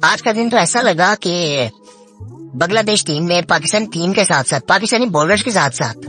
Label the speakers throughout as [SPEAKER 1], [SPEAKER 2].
[SPEAKER 1] आज का दिन तो ऐसा लगा कि बांग्लादेश टीम में पाकिस्तान टीम के साथ साथ पाकिस्तानी बॉलर्स के साथ साथ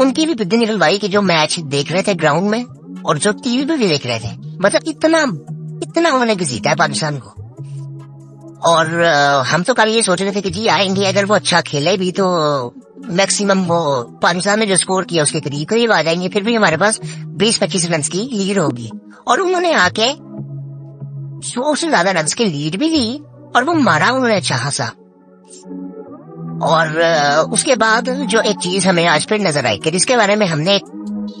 [SPEAKER 1] उनकी भी बुद्धि निकलवाई कि जो मैच देख रहे थे ग्राउंड में और जो टीवी पे भी देख रहे थे, मतलब इतना इतना उन्होंने घसीटा है पाकिस्तान को। और हम तो कल ये सोच रहे थे कि जी आएंगे, अगर वो अच्छा खेले भी तो मैक्सिमम वो पाकिस्तान ने जो स्कोर किया उसके करीब करीब आ जाएंगे, फिर भी हमारे पास 20-25 रन की लीड होगी। और उन्होंने आके 100 से ज्यादा रन की लीड भी ली और वो मारा उन्होंने अच्छा खासा। और उसके बाद जो एक चीज हमें आज फिर नजर आई कि जिसके बारे में हमने एक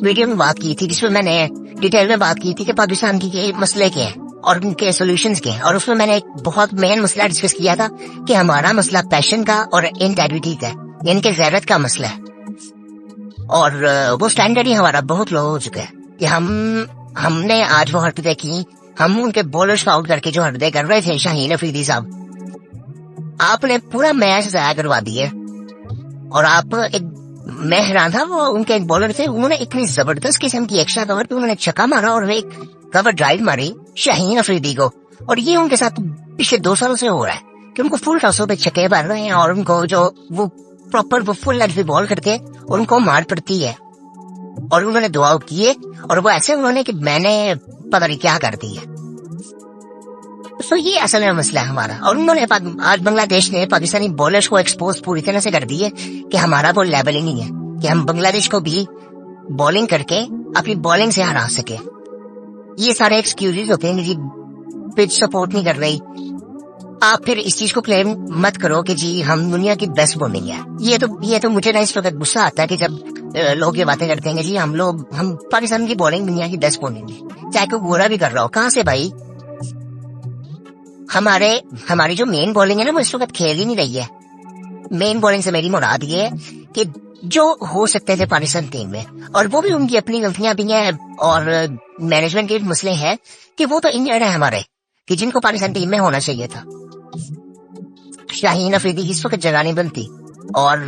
[SPEAKER 1] वीडियो में बात की थी, जिसमें मैंने डिटेल में बात की थी कि पाकिस्तान की मसले के हैं और उनके सॉल्यूशंस के हैं। और उसमें मैंने एक बहुत मेन मसला डिस्कस किया था कि हमारा मसला पैशन का और इंटेग्रिटी का, यानी कि गैरत का मसला है। और वो स्टैंडर्ड ही हमारा बहुत लो हो चुका है कि हमने आज वो हरकतें की, हम उनके बॉलर्स को आउट करके जो हरकतें कर रहे थे शाहीन अफरीदी साहब, आपने पूरा मैच जाया करवा दिए। और आप एक, मैं हैरान था, वो उनके एक बॉलर थे, उन्होंने इतनी जबरदस्त किस्म की एक्स्ट्रा कवर पे उन्होंने छक्का मारा और एक कवर ड्राइव मारी शाहीन अफरीदी को। और ये उनके साथ पिछले 2 सालों से हो रहा है कि उनको फुल टॉसों पे छक्के मार रहे हैं और उनको जो वो प्रॉपर वो फुल लेंथ पे बॉल करके उनको मार पड़ती है। और उन्होंने दुआ किए और वो ऐसे उन्होंने कि मैंने पता नहीं क्या कर दी है। तो ये असल में मसला है हमारा। और उन्होंने आज बांग्लादेश ने पाकिस्तानी बॉलर्स को एक्सपोज पूरी तरह से कर दी है कि हमारा वो लेवल ही नहीं है कि हम बांग्लादेश को भी बॉलिंग करके अपनी बॉलिंग से हरा सके। ये सारे एक्सक्यूजेज होते हैं कि जी पिच सपोर्ट नहीं कर रही। आप फिर इस चीज को क्लेम मत करो कि जी हम दुनिया की बेस्ट बॉलिंग है। ये तो मुझे ना इस वक्त गुस्सा आता है कि जब लोग ये बातें करते हैं कि जी हम पाकिस्तान की बॉलिंग दुनिया की बेस्ट बॉलिंग है, चाहे कोई गोरा भी कर रहा हो। कहाँ से भाई? हमारी जो मेन बॉलिंग है ना वो इस वक्त खेल ही नहीं रही है। मेन बॉलिंग से मेरी मुराद ये है कि जो हो सकते थे पाकिस्तान टीम में, और वो भी उनकी अपनी गलतियां भी हैं और मैनेजमेंट के मसले हैं कि वो तो इंजर्ड है हमारे, कि जिनको पाकिस्तान टीम में होना चाहिए था। शाहीन अफरीदी की इस वक्त जगह नहीं बनती। और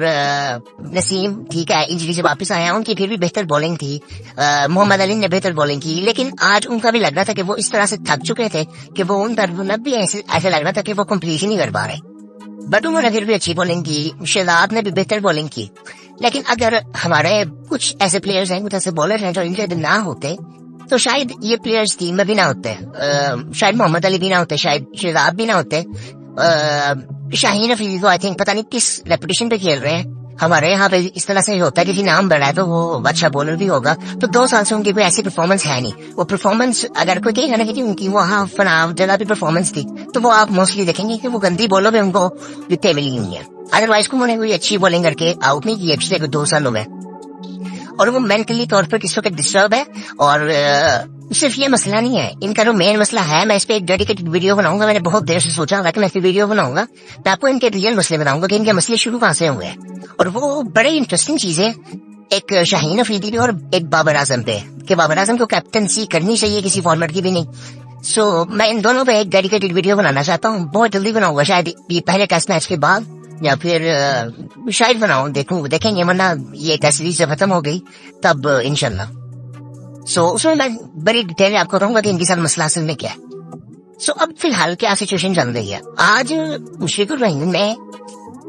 [SPEAKER 1] नसीम ठीक है, इंजरी से वापस आया, उनकी फिर भी बेहतर बॉलिंग थी। मोहम्मद अली ने बेहतर बॉलिंग की, लेकिन आज उनका भी लग रहा था कि वो इस तरह से थक चुके थे कि वो उन पर भी ऐसे लग रहा था कि वो कंप्लीट ही नहीं कर पा रहे। बट उन्होंने फिर भी अच्छी बॉलिंग की। शहजाद ने भी बेहतर बॉलिंग की। लेकिन अगर हमारे कुछ ऐसे प्लेयर्स हैं, कुछ ऐसे बॉलर हैं जो इंजर्ड ना होते तो शायद ये प्लेयर्स टीम में भी ना होते, शायद मोहम्मद अली भी ना होते, शायद शहजाद भी ना होते। शाहीन अफरीदी को आई थिंक पता नहीं किस रेपुटेशन पे खेल रहे हैं। हमारे यहाँ पे इस तरह से होता है कि नाम बढ़ा है तो वो अच्छा बॉलर भी होगा। तो 2 साल से उनकी कोई ऐसी परफॉर्मेंस है नहीं। वो परफॉर्मेंस अगर कोई कहेगा ना कि उनकी वो हाफ जगह भी परफॉर्मेंस थी तो वो आप मोस्टली देखेंगे कि वो गंदी बॉलों पे उनको विकेटें मिली हुई है। अदरवाइज को उन्होंने कोई अच्छी बॉलिंग करके आउट नहीं की पिछले 2 सालों में। और वो मेंटली तौर पर किसी वक्त डिस्टर्ब है। और सिर्फ ये मसला नहीं है, इनका जो मेन मसला है, मैं इस पे एक डेडिकेटेड वीडियो बनाऊंगा। मैंने बहुत देर से सोचा था कि मैं इस पे वीडियो बनाऊंगा, मैं आपको इनके रियल मसले बताऊंगा कि इनके मसले शुरू कहाँ से हुए हैं। और वो बड़े इंटरेस्टिंग चीजें एक शाहीन अफरीदी पे और एक बाबर आजम पे, कि बाबर आजम को कैप्टनसी करनी चाहिए, किसी फॉर्मेट की भी नहीं। सो मैं इन दोनों पे एक डेडिकेटेड वीडियो बनाना चाहता हूँ, बहुत जल्दी बनाऊंगा, शायद ये पहले टेस्ट मैच के बाद या फिर शायद बनाऊं, देखेंगे, वरना ये टेस्ट सीरीज जब खत्म हो गई तब इंशाल्लाह। सो उसमें मैं बड़ी डिटेल आपको बताऊंगा कि इनके साथ मसला असल में क्या है। सो अब फिलहाल क्या सिचुएशन चल रही है। आज मुशफिकुर रहीम में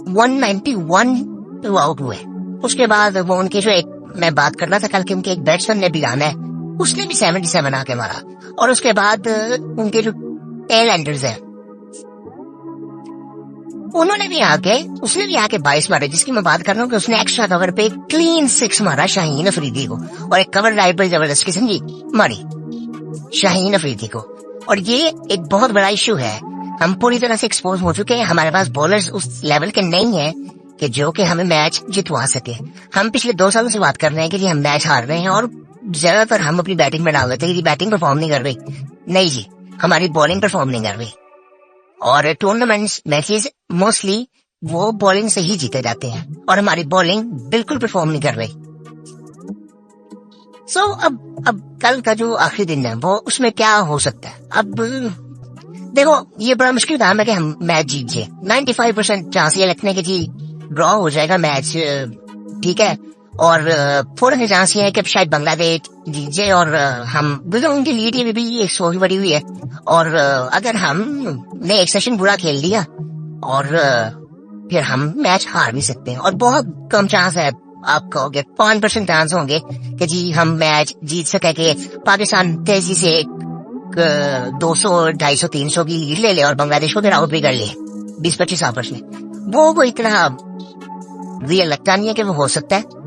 [SPEAKER 1] 191 आउट हुए। उसके बाद वो उनके जो एक मैं बात कर रहा था कल के, उनके एक बैट्समैन ने भी आना है, उसने भी 77 आके मारा। और उसके बाद उनके जो टेल एंडर्स है उसने भी आके 22 मारे, जिसकी मैं बात कर रहा हूँ कि उसने एक्स्ट्रा कवर पे क्लीन 6 मारा शाहीन अफरीदी को, और एक कवर ड्राइव पर जबरदस्त किस्म की मारी शाहीन अफरीदी को। और ये एक बहुत बड़ा इश्यू है। हम पूरी तरह से एक्सपोज हो चुके हैं। हमारे पास बॉलर्स उस लेवल के नहीं है कि जो कि हमें मैच जितवा सके। हम पिछले 2 सालों से बात कर रहे हैं कि हम मैच हार रहे हैं और ज्यादातर हम अपनी बैटिंग में डाल देते हैं कि बैटिंग परफॉर्म नहीं कर रही। नहीं जी, हमारी बॉलिंग परफॉर्म नहीं कर रही। और टूर्नामेंट्स मैचेस मोस्टली वो बॉलिंग से ही जीते जाते हैं और हमारी बॉलिंग बिल्कुल परफॉर्म नहीं कर रही। सो अब कल का जो आखिरी दिन है वो उसमें क्या हो सकता है। अब देखो, ये बड़ा मुश्किल काम है कि हम मैच जीत जाए। 95% चांस ये लगने के जी ड्रॉ हो जाएगा मैच, ठीक है, और थोड़ा सा चांस ये है कि शायद बांग्लादेश जीत जाए और हम उनकी लीड भी एक सोच बड़ी हुई है। और अगर हमने एक सेशन बुरा खेल लिया और फिर हम मैच हार भी सकते हैं, और बहुत कम चांस है, आप कहोगे 5% चांस होंगे कि जी हम मैच जीत सके, कि पाकिस्तान तेजी से 200, 250, 300 की लीड ले ले और बांग्लादेश को फिर आउट भी कर ले 20-25%। वो इतना रियल लगता नहीं है कि वो हो सकता है।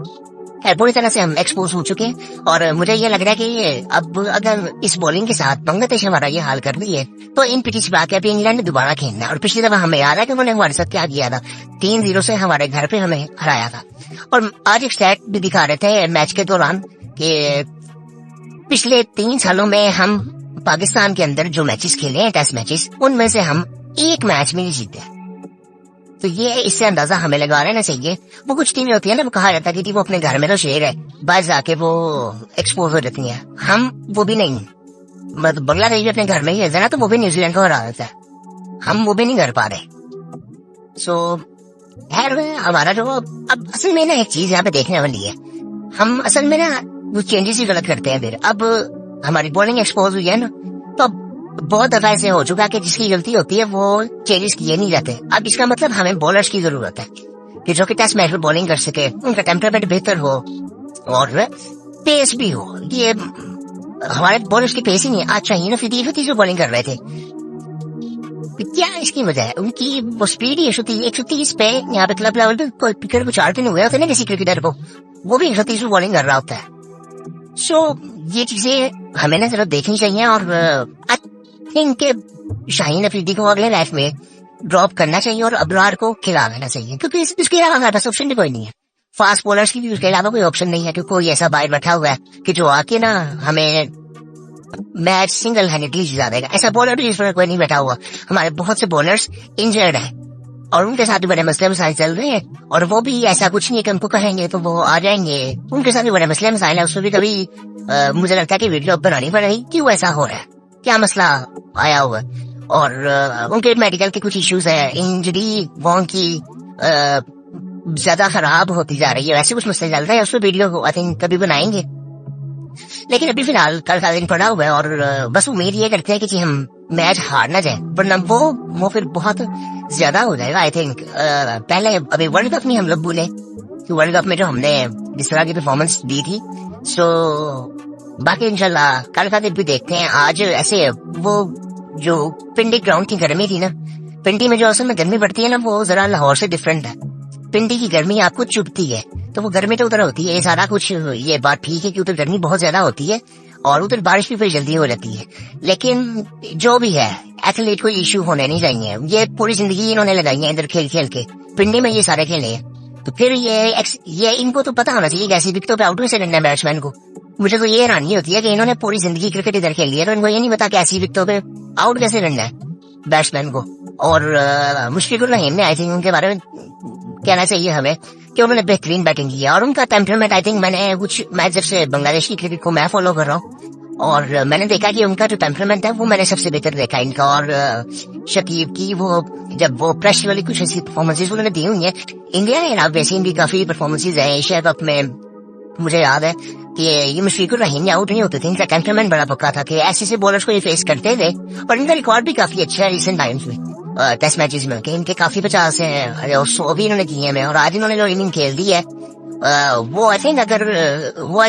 [SPEAKER 1] पूरी तरह से हम एक्सपोज हो चुके हैं, और मुझे ये लग रहा है कि अब अगर इस बॉलिंग के साथ बांग्लादेश हमारा ये हाल कर रही है तो इन पिच बाकी अभी इंग्लैंड ने दोबारा खेलना है। और पिछली दफा हमें याद है कि उन्होंने हमारे साथ क्या किया था, 3-0 से हमारे घर पे हमें हराया था। और आज एक स्टैट भी दिखा रहे थे मैच के दौरान कि पिछले 3 सालों में हम पाकिस्तान के अंदर जो मैचेस खेले हैं, टेस्ट मैचेस, उनमें से हम एक मैच में नहीं जीते। तो ये इससे अंदाजा हमें लगा रहना चाहिए। वो कुछ टीमें होती है ना, वो कहा जाता है कि वो अपने घर में तो शेर है, बाहर जाके वो एक्सपोज हो जाती हैं। हम वो भी नहीं, मतलब बांग्लादेश भी अपने घर में ही है ना, तो वो भी न्यूजीलैंड को हरा देता है, हम वो भी नहीं कर पा रहे। सो खैर हमारा जो अब असल में ना एक चीज यहाँ पे देखने वाली है, हम असल में ना वो चेंजेस ही गलत करते हैं। फिर अब हमारी बॉलिंग एक्सपोज हुई है ना, तो बहुत दफा ऐसे हो चुका कि जिसकी गलती होती है वो चेंजेस किए नहीं जाते। अब इसका मतलब हमें बॉलर्स की जरूरत है कि जो कि टेस्ट मैच में बॉलिंग कर सके, उनका टेम्परामेंट बेहतर हो और पेस भी हो। ये हमारे बॉलर्स की पेस ही नहीं है। आज चाहिए ना 50 जो बॉलिंग कर रहे थे, क्या इसकी वजह है? उनकी वो स्पीड ही 130 पे यहाँ पे क्लब लेवल पे कोई क्रिकेटर को 4 दिन हुए होते ना किसी क्रिकेटर को, वो भी 130 बॉलिंग कर रहा होता है। सो ये चीजें हमें ना जरा देखनी चाहिए, और थिंक शाहीन अफरीदी को अगले मैच में ड्रॉप करना चाहिए और अबरार को खिला देना चाहिए, क्योंकि इसके अलावा हमारे पास ऑप्शन भी कोई नहीं है। फास्ट बॉलर्स की भी उसके अलावा कोई ऑप्शन नहीं है, क्योंकि कोई ऐसा बाहर बैठा हुआ है कि जो आके ना हमें मैच सिंगल हैंडेडली जिता देगा। ऐसा बॉलर भी इस पर कोई नहीं बैठा हुआ। हमारे बहुत से बॉलर्स इंजर्ड है और उनके साथ भी बड़े मसले मसाइल चल रहे हैं, और वो भी ऐसा कुछ नहीं है कि उनको कहेंगे तो वो आ जाएंगे। उनके साथ भी बड़े मसले मसाइल है। उसमें भी कभी मुझे लगता है कि वीडियो बनानी पड़ेगी, क्यों ऐसा हो रहा है, क्या मसला आया हुआ है। और उनके मेडिकल के कुछ इश्यूज है, इंजरी वो की ज्यादा खराब होती जा रही है, वैसे कुछ मसले चल रहे हैं। उसमें वीडियो आई थिंक कभी बनाएंगे, लेकिन अभी फिलहाल कल का दिन पड़ा हुआ है, और बस उम्मीद ये करते हैं कि हम मैच हार ना जाए, वरना वो फिर बहुत ज्यादा हो जाएगा। आई थिंक पहले अभी वर्ल्ड कप में हम लोग भूले कि वर्ल्ड कप में जो हमने जिस तरह की परफॉर्मेंस दी थी। सो बाकी इंशाल्लाह कल का दिन भी देखते हैं। आज ऐसे वो जो पिंडी ग्राउंड की गर्मी थी ना, पिंडी में जो असल में गर्मी पड़ती है ना, वो जरा लाहौर से डिफरेंट है। पिंडी की गर्मी आपको चुभती है, तो वो गर्मी तो उधर होती है, ये सारा कुछ ये बात ठीक है कि उधर गर्मी बहुत ज्यादा होती है और उधर बारिश भी फिर जल्दी हो जाती है। लेकिन जो भी है, एथलीट को इश्यू होने नहीं चाहिए। ये पूरी जिंदगी इन्होंने लगाई है इधर खेल खेल के, पिंडी में ये सारे खेले हैं, तो फिर ये इनको तो पता होना चाहिए कैसी विकेटों पे आउट कैसे करना है बैट्समैन को। मुझे तो ये हैरानी होती है कि इन्होंने पूरी जिंदगी क्रिकेट इधर खेल लिया, तो इनको ये नहीं पता कैसी विकेटों पे आउट कैसे करना है बैट्समैन को। और मुशफिकुर रहीम ने आई थिंक उनके बारे में कहना चाहिए हमें कि उन्होंने बेहतरीन बैटिंग की है, और उनका टेम्परामेंट आई थिंक मैंने कुछ मैच जब से बांग्लादेश की क्रिकेट को मैं फॉलो कर रहा हूँ, और मैंने देखा कि उनका जो टेम्परामेंट है वो मैंने सबसे बेहतर देखा इनका। और शकीब की वो जब वो प्रेशर वाली कुछ ऐसी परफॉर्मेंसेज उन्होंने दी हुई है, इंडिया ने ना वैसे भी काफी परफॉर्मेंसेज है एशिया कप में। मुझे याद है कि ये मुशफिकुर रहीम आउट नहीं होते थे, इनका टेम्परामेंट बड़ा पक्का था कि ऐसे ऐसे बॉलर्स को ये फेस करते थे, और इनका रिकॉर्ड भी काफी अच्छा है रिसेंट टाइम्स में टेस्ट मैचेस में, कि इनके काफी 50 हैं और 100 भी इन्होंने किए हैं। और आज इन्होंने जो इनिंग खेल दी है वो आई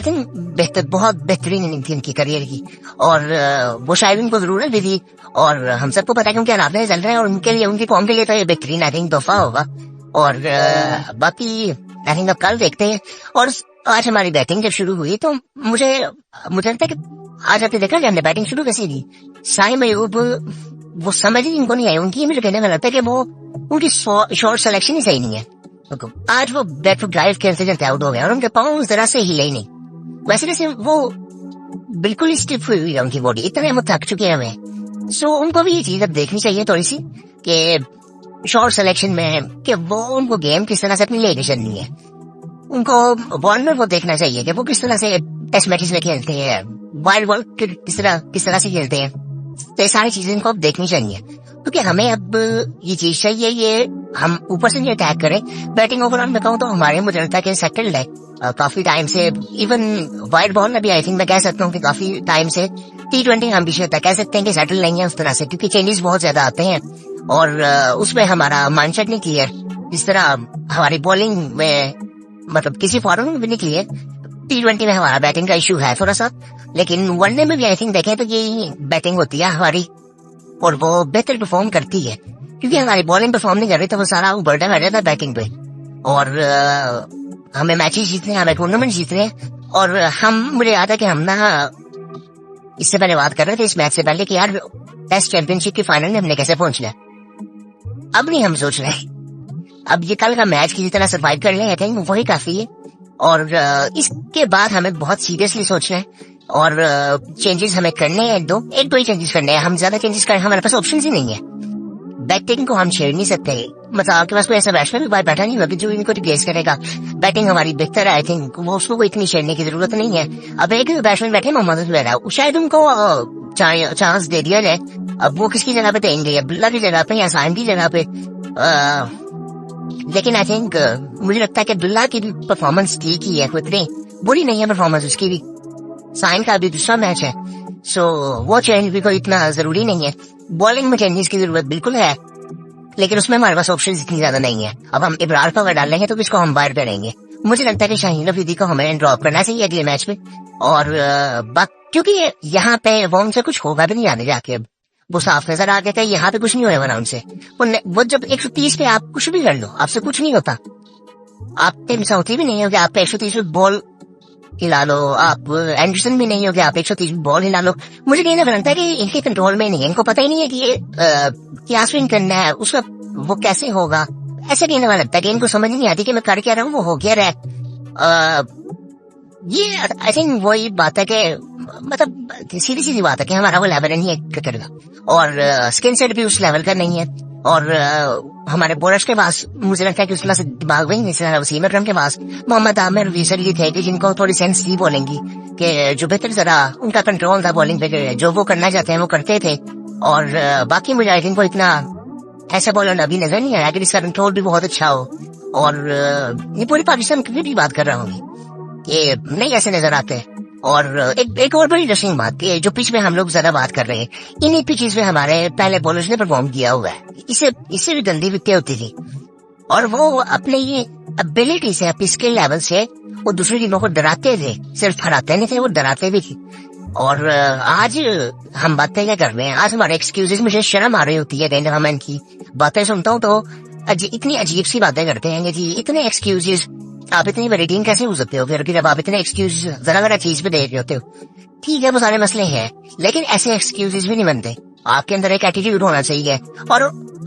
[SPEAKER 1] थिंक बहुत बेहतरीन इनिंग थी इनकी करियर की, और वो शायद इनको जरूरत भी थी, और हम सबको पता है कि उनके हालात में चल रहे हैं, और उनके लिए उनकी फॉर्म के लिए तो ये बेहतरीन आई थिंक तोहफा होगा। और बाकी आई थिंक अब कल देखते हैं। और आज हमारी बैटिंग जब शुरू हुई तो मुझे लगता है कि आज आपने देखा कि हमने बैटिंग शुरू कैसे की। साइम अयूब वो समझ ही इनको नहीं आई उनकी, मुझे कहने में लगता है कि वो उनकी शॉर्ट सिलेक्शन ही सही नहीं है। आज वो बैक टू ड्राइव खेलते चलते आउट हो गए, और उनके पाँव जरा से हिले ही नहीं, वैसे जैसे वो बिल्कुल ही स्टिफ हुई है उनकी बॉडी, इतने वो थक चुके हैं हमें। सो उनको भी ये चीज अब देखनी चाहिए थोड़ी सी कि शॉर्ट सिलेक्शन में कि वो उनको गेम किस तरह से अपनी लेके चलनी है। उनको बॉलर को देखना चाहिए कि वो किस तरह से टेस्ट मैचेस में खेलते हैं, वाइल्ड बॉल किस तरह से खेलते हैं, तो ये सारी चीजें इनको अब देखनी चाहिए। क्योंकि हमें अब ये चीज चाहिए, ये हम ऊपर से नहीं अटैक करें। बैटिंग ओवरऑल मैं कहूँ तो हमारे मुझे लगता है कि सेटल्ड है काफी टाइम से। इवन वाइड बॉल में भी आई थिंक मैं कह सकता हूँ कि काफी टाइम से T20 हम भी कह सकते हैं कि सेटल नहीं है उस तरह से, क्योंकि चेंजेस बहुत ज्यादा आते हैं और उसमें हमारा माइंडसेट नहीं क्लियर। जिस तरह हमारी बॉलिंग में मतलब किसी फॉर्म में भी नहीं क्लियर, T20 में हमारा बैटिंग का इशू है थोड़ा सा, लेकिन वनडे में भी आई थिंक देखें तो यही बैटिंग होती है हमारी और वो बेहतर परफॉर्म करती है, क्योंकि हमारी बॉलिंग परफॉर्म नहीं कर रही तो वो सारा बर्डन आ जाता है बैटिंग पे। और हमें मैचेस जीतने हैं, हमें टूर्नामेंट जीतने हैं। और मुझे याद है कि हम ना इससे पहले बात कर रहे थे इस मैच से पहले कि यार टेस्ट चैंपियनशिप के फाइनल में हमने कैसे पहुंचना है। अब नहीं हम सोच रहे, अब ये कल का मैच की तरह सर्वाइव कर ले, आई थिंक वही काफी है। और इसके बाद हमें बहुत सीरियसली सोचना है और चेंजेस हमें करने हैं। एक दो ही चेंजेस करने हैं, हम ज्यादा चेंजेस करें हमारे पास ऑप्शन ही नहीं है। बैटिंग को हम छेड़ नहीं सकते, मतलब आपके पास कोई ऐसा बैट्समैन भी बैठा नहीं होगा जो इनको रिप्लेस करेगा। बैटिंग हमारी बेहतर है, आई थिंक वो उसको कोई इतनी छेड़ने की जरूरत नहीं है। अब एक बैट्समैन बैठे मोहम्मद अजहर, शायद उनको चांस दे दिया जाए। अब वो किसकी जगह पे देंगे, अब्दुल्ला की जगह पे या साइम की जगह पे? लेकिन आई थिंक मुझे लगता है कि अब्दुल्ला की परफॉर्मेंस ठीक ही है, इतनी बुरी नहीं है परफॉर्मेंस उसकी भी। साइन का अभी दूसरा मैच है, सो वो चेंज भी कोई इतना जरूरी नहीं है। बॉलिंग में चेंजेस की जरूरत बिल्कुल है, लेकिन उसमें हमारे पास ऑप्शन इतनी ज्यादा नहीं है। अब हम इब्रार पर डालेंगे तो किसको हम बाहर करेंगे? मुझे लगता है कि शाहीन अफरीदी को हमें ड्रॉप करना चाहिए अगले मैच में। और क्योंकि यहाँ पे वो उनसे कुछ होगा भी नहीं आने जाके, अब वो साफ नजर आ गया यहाँ पे कुछ नहीं होगा ना उनसे। वो जब 130 पे आप कुछ भी कर लो, आपसे कुछ नहीं होता। आप टीम साउथी भी नहीं होगी, आप 130 पे बॉल हिला लो, आप एंडरसन भी नहीं होगे, आप 130 बॉल हिला लो। मुझे नहीं लगता है कि इनके कंट्रोल में नहीं है, इनको पता ही नहीं है कि ये क्या स्विंग करना है, उसका वो कैसे होगा। ऐसे नहीं लगता कि इनको समझ नहीं आती कि मैं कर क्या रहा हूँ, वो हो क्या रहा है। ये आई थिंक वही बात है कि मतलब सीधी सीधी बात है कि हमारा वो लेवल नहीं है क्रिकेट का, और स्किन सेट भी उस लेवल का नहीं है। और हमारे बॉलर्स के पास मुझे लगता है कि उस तरह से दिमाग भी नहीं। वसीम अकरम के पास मोहम्मद आमिर विसर ये थे कि जिनको थोड़ी सेंस थी बॉलिंग की, कि जो बेहतर जरा उनका कंट्रोल था बॉलिंग पे, जो वो करना चाहते हैं वो करते थे। और बाकी मुझे आई थिंक वो इतना ऐसा बॉलर अभी नजर नहीं आया कि इसका कंट्रोल भी बहुत अच्छा हो। और ये पूरी पाकिस्तान क्रिकेट की बात कर रहा हूँ, ये नहीं ऐसे नजर आते। और एक और बड़ी इंटरेस्टिंग बात है, जो पिच में हम लोग ज्यादा बात कर रहे हैं, इन्हीं पिचेस में हमारे पहले बॉलर्स ने परफॉर्म किया हुआ है। इससे भी गंदी विकेटें होती थी, और वो अपने ये एबिलिटी से, अपनी स्किल लेवल से वो दूसरी टीमों को डराते थे, सिर्फ हराते नहीं थे, वो डराते भी थे। और आज हम बातें क्या कर रहे हैं, आज हमारे एक्सक्यूजेस, मुझे शर्म आ रही होती है जब मैं इनकी बातें सुनता हूँ तो इतनी अजीब सी बातें करते हैं जी, इतने एक्सक्यूजेस। आप इतनी बड़ी टीम कैसे हो सकते हो फिर जब आप इतने एक्सक्यूज जरा जरा चीज पे दे रहे होते हो? ठीक है वो सारे मसले हैं, लेकिन ऐसे एक्सक्यूजेस भी नहीं बनते। आपके अंदर एक एटीट्यूड होना चाहिए। और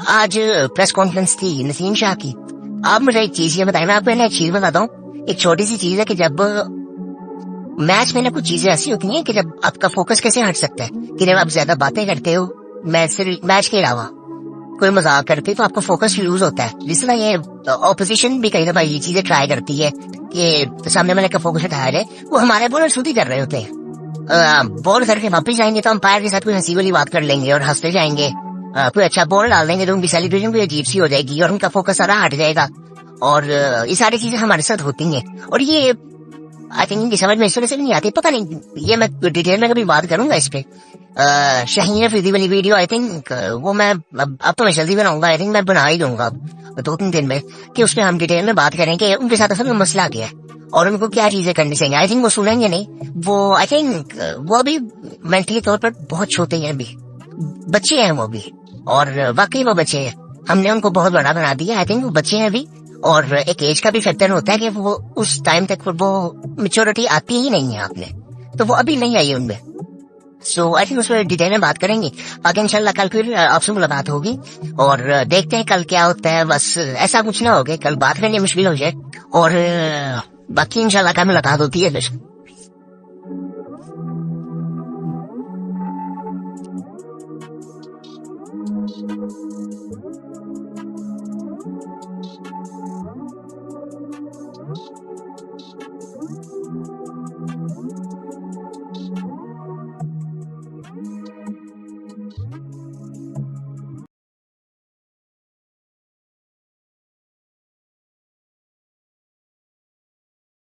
[SPEAKER 1] आज प्रेस कॉन्फ्रेंस थी नसीम शाह की। आप मुझे एक चीज ये बताएं, मैं आपको एक चीज बताता हूँ। एक छोटी सी चीज है कि जब मैच में ना कुछ चीजें ऐसी होती हैं कि जब आपका फोकस कैसे हट सकता है, कि जब आप ज्यादा बातें करते हो मैच के अलावा कोई मजाक करते तो आपका फोकस लूज होता है। जिस तरह ये ऑपोजिशन भी कई दफा ये चीजें ट्राई करती है कि सामने वाले का फोकस हटाया जाए, वो हमारे बॉलर खुद ही कर रहे होते हैं। बॉल करके वापस जाएंगे तो अंपायर के साथ कोई हंसी वाली बात कर लेंगे और हंसते जाएंगे। कोई अच्छा बॉल डाल देंगे तो उनकी सेलिब्रेशन भी अजीब सी हो जाएगी और उनका फोकस सारा हट जाएगा। और ये सारी चीजें हमारे साथ होती हैं, और ये आई थिंक इनकी समझ में इस वजह से भी नहीं आती, पता नहीं। ये मैं डिटेल में कभी बात करूंगा इस पे। शाहीन अफरीदी वाली वीडियो आई थिंक वो मैं अब तो मैं जल्दी बनाऊंगा, आई थिंक मैं बना ही दूंगा 2-3 दिन में, कि उसमें हम डिटेल में बात करें कि उनके साथ असल में मसला क्या है और उनको क्या चीजें करनी चाहिए। आई थिंक वो सुनेंगे नहीं, वो आई थिंक वो अभी मेंटली तौर पर बहुत छोटे हैं, अभी बच्चे हैं वो भी। और वाकई वो बच्चे हैं, हमने उनको बहुत बड़ा बना दिया। आई थिंक वो बच्चे हैं अभी, और एक एज का भी फैक्टर होता है कि वो उस टाइम तक वो मेच्योरिटी आती ही नहीं है आपने, तो वो अभी नहीं आई उनमें। सो आई थिंक उस पर डिटेल में बात करेंगे। बाकी इंशाल्लाह कल फिर आपसे मुलाकात होगी और देखते हैं कल क्या होता है। बस ऐसा कुछ ना हो गया कल बात करनी मुश्किल हो जाए, और बाकी इंशाल्लाह कल मुलाकात होती है फिर।